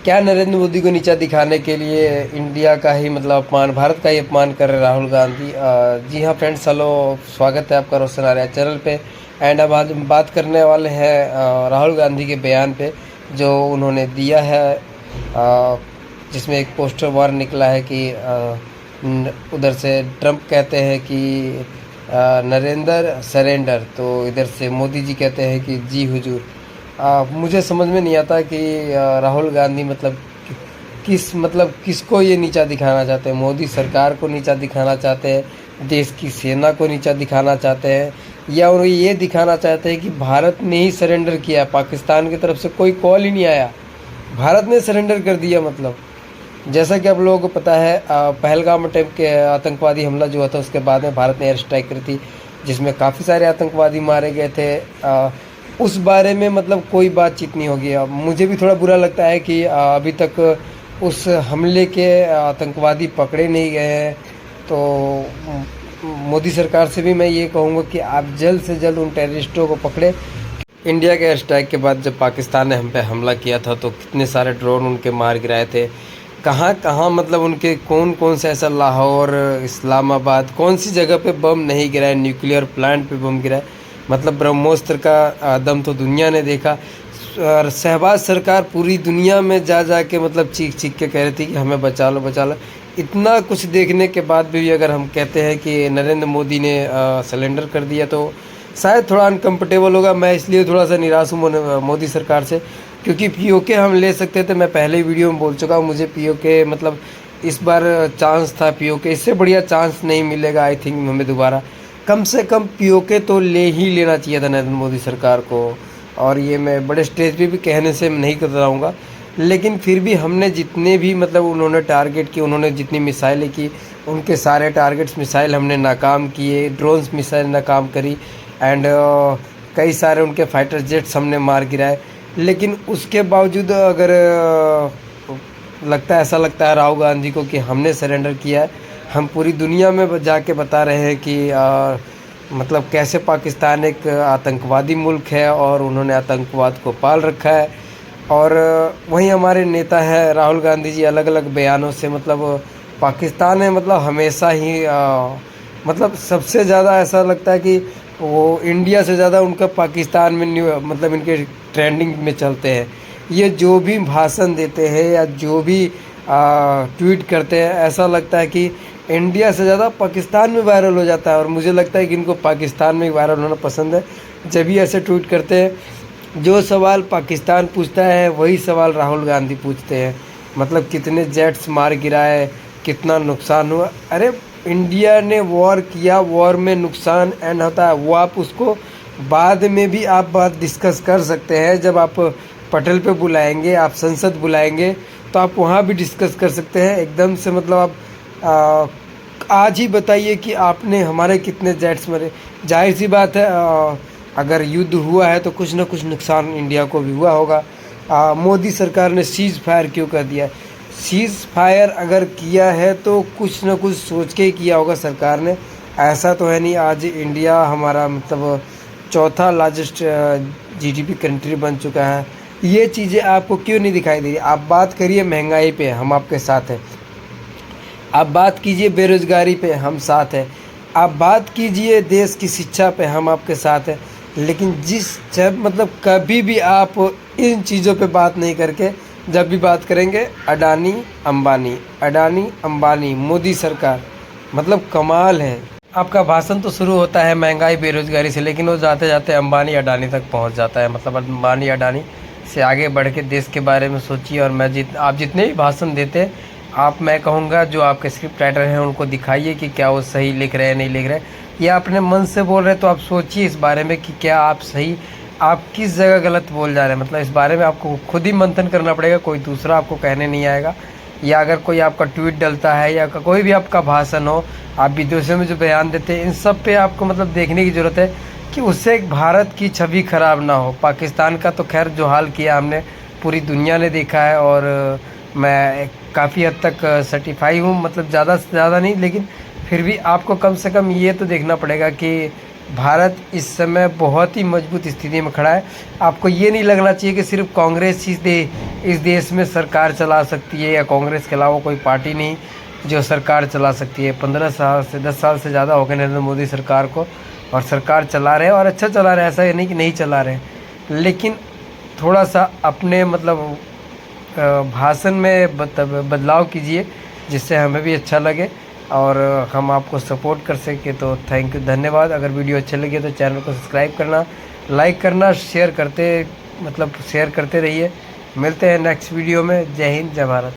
क्या नरेंद्र मोदी को नीचा दिखाने के लिए इंडिया का ही मतलब अपमान, भारत का ही अपमान कर रहे राहुल गांधी। जी हाँ फ्रेंड्स, हेलो, स्वागत है आपका रोशन आर्या चैनल पे। एंड अब आज हम बात करने वाले हैं राहुल गांधी के बयान पे जो उन्होंने दिया है, जिसमें एक पोस्टर वार निकला है कि उधर से ट्रम्प कहते हैं कि नरेंद्र सरेंडर, तो इधर से मोदी जी कहते हैं कि जी हुजूर। मुझे समझ में नहीं आता कि राहुल गांधी मतलब किसको ये नीचा दिखाना चाहते हैं। मोदी सरकार को नीचा दिखाना चाहते हैं, देश की सेना को नीचा दिखाना चाहते हैं, या उन्हें ये दिखाना चाहते हैं कि भारत ने ही सरेंडर किया, पाकिस्तान की तरफ से कोई कॉल ही नहीं आया, भारत ने सरेंडर कर दिया। मतलब जैसा कि आप लोगों को पता है, पहलगाम अटैक के आतंकवादी हमला जो हुआ था उसके बाद में भारत ने एयर स्ट्राइक करी थी, जिसमें काफ़ी सारे आतंकवादी मारे गए थे। उस बारे में मतलब कोई बातचीत नहीं होगी। अब मुझे भी थोड़ा बुरा लगता है कि अभी तक उस हमले के आतंकवादी पकड़े नहीं गए हैं। तो मोदी सरकार से भी मैं ये कहूँगा कि आप जल्द से जल्द उन टेररिस्टों को पकड़े। इंडिया के एयर स्ट्राइक के बाद जब पाकिस्तान ने हम पे हमला किया था तो कितने सारे ड्रोन उनके मार गिराए थे, कहाँ कहाँ मतलब उनके कौन कौन से ऐसा, लाहौर, इस्लामाबाद, कौन सी जगह पे बम नहीं गिराए, न्यूक्लियर प्लांट पे बम गिराए। मतलब ब्रह्मोस्त्र का दम तो दुनिया ने देखा। और शहबाज सरकार पूरी दुनिया में जा जा के मतलब चीख चीख के कह रही थी कि हमें बचा लो बचा लो। इतना कुछ देखने के बाद भी अगर हम कहते हैं कि नरेंद्र मोदी ने सरेंडर कर दिया तो शायद थोड़ा अनकम्फर्टेबल होगा। मैं इसलिए थोड़ा सा निराश हूँ मोदी सरकार से, क्योंकि पीओके हम ले सकते थे। मैं पहले ही वीडियो में बोल चुका हूँ, मुझे पीओके मतलब इस बार चांस था पीओके, इससे बढ़िया चांस नहीं मिलेगा आई थिंक हमें दोबारा। कम से कम पीओके तो ले ही लेना चाहिए था नरेंद्र मोदी सरकार को। और ये मैं बड़े स्टेज पे भी कहने से नहीं कतराऊँगा, लेकिन फिर भी हमने जितने भी मतलब उन्होंने टारगेट किए, उन्होंने जितनी मिसाइलें की, उनके सारे टारगेट्स मिसाइल हमने नाकाम किए, ड्रोन्स मिसाइल नाकाम करी। एंड कई सारे उनके फाइटर जेट्स हमने मार गिराए। लेकिन उसके बावजूद अगर ऐसा लगता है राहुल गांधी को कि हमने सरेंडर किया है, हम पूरी दुनिया में जाके बता रहे हैं कि मतलब कैसे पाकिस्तान एक आतंकवादी मुल्क है और उन्होंने आतंकवाद को पाल रखा है। और वहीं हमारे नेता है राहुल गांधी जी अलग अलग बयानों से मतलब पाकिस्तान में मतलब हमेशा ही मतलब सबसे ज़्यादा ऐसा लगता है कि वो इंडिया से ज़्यादा उनका पाकिस्तान में मतलब इनके ट्रेंडिंग में चलते हैं। ये जो भी भाषण देते हैं या जो भी ट्वीट करते हैं, ऐसा लगता है कि इंडिया से ज़्यादा पाकिस्तान में वायरल हो जाता है। और मुझे लगता है कि इनको पाकिस्तान में वायरल होना पसंद है। जब भी ऐसे ट्वीट करते हैं, जो सवाल पाकिस्तान पूछता है वही सवाल राहुल गांधी पूछते हैं। मतलब कितने जेट्स मार गिराए, कितना नुकसान हुआ। अरे इंडिया ने वॉर किया, वॉर में नुकसान एंड होता है, वो आप उसको बाद में भी आप बात डिस्कस कर सकते हैं। जब आप पटल पे बुलाएंगे, आप संसद बुलाएंगे, तो आप वहाँ भी डिस्कस कर सकते हैं। एकदम से मतलब आप आज ही बताइए कि आपने हमारे कितने जेट्स मरे। जाहिर सी बात है, अगर युद्ध हुआ है तो कुछ ना कुछ नुकसान इंडिया को भी हुआ होगा। मोदी सरकार ने सीज़ फायर क्यों कर दिया? सीज़ फायर अगर किया है तो कुछ ना कुछ सोच के ही किया होगा सरकार ने। ऐसा तो है नहीं, आज इंडिया हमारा मतलब चौथा लार्जेस्ट जीडीपी कंट्री बन चुका है। ये चीज़ें आपको क्यों नहीं दिखाई दे रही? आप बात करिए महंगाई पे, हम आपके साथ हैं। आप बात कीजिए बेरोज़गारी पे, हम साथ हैं। आप बात कीजिए देश की शिक्षा पे, हम आपके साथ हैं। लेकिन जब मतलब कभी भी आप इन चीज़ों पे बात नहीं करके जब भी बात करेंगे अडानी अंबानी मोदी सरकार, मतलब कमाल है। आपका भाषण तो शुरू होता है महंगाई बेरोज़गारी से, लेकिन वो जाते जाते अंबानी अडानी तक पहुंच जाता है। मतलब अंबानी अडानी से आगे बढ़ के देश के बारे में सोचिए। और आप जितने भी भाषण देते हैं, मैं कहूँगा जो आपके स्क्रिप्ट राइटर हैं उनको दिखाइए कि क्या वो सही लिख रहे हैं नहीं लिख रहे हैं, या अपने मन से बोल रहे हैं। तो आप सोचिए इस बारे में कि क्या आप किस जगह गलत बोल जा रहे हैं। मतलब इस बारे में आपको खुद ही मंथन करना पड़ेगा, कोई दूसरा आपको कहने नहीं आएगा। या अगर कोई आपका ट्वीट डलता है या कोई भी आपका भाषण हो, आप विदेशों में जो बयान देते हैं, इन सब पे आपको मतलब देखने की ज़रूरत है कि उससे एक भारत की छवि खराब ना हो। पाकिस्तान का तो खैर जो हाल किया हमने पूरी दुनिया ने देखा है, और मैं काफ़ी हद तक सर्टिफाई हूँ। मतलब ज़्यादा से ज़्यादा नहीं, लेकिन फिर भी आपको कम से कम ये तो देखना पड़ेगा कि भारत इस समय बहुत ही मजबूत स्थिति में खड़ा है। आपको ये नहीं लगना चाहिए कि सिर्फ कांग्रेस ही इस देश में सरकार चला सकती है या कांग्रेस के अलावा कोई पार्टी नहीं जो सरकार चला सकती है। 15 साल से 10 साल से ज़्यादा हो गए नरेंद्र मोदी सरकार को, और सरकार चला रहे हैं और अच्छा चला रहे हैं, ऐसा नहीं कि नहीं चला रहे हैं। लेकिन थोड़ा सा अपने मतलब भाषण में बदलाव कीजिए जिससे हमें भी अच्छा लगे और हम आपको सपोर्ट कर सकें। तो थैंक यू, धन्यवाद। अगर वीडियो अच्छे लगे तो चैनल को सब्सक्राइब करना, लाइक करना, शेयर करते रहिए। मिलते हैं नेक्स्ट वीडियो में। जय हिंद, जय भारत।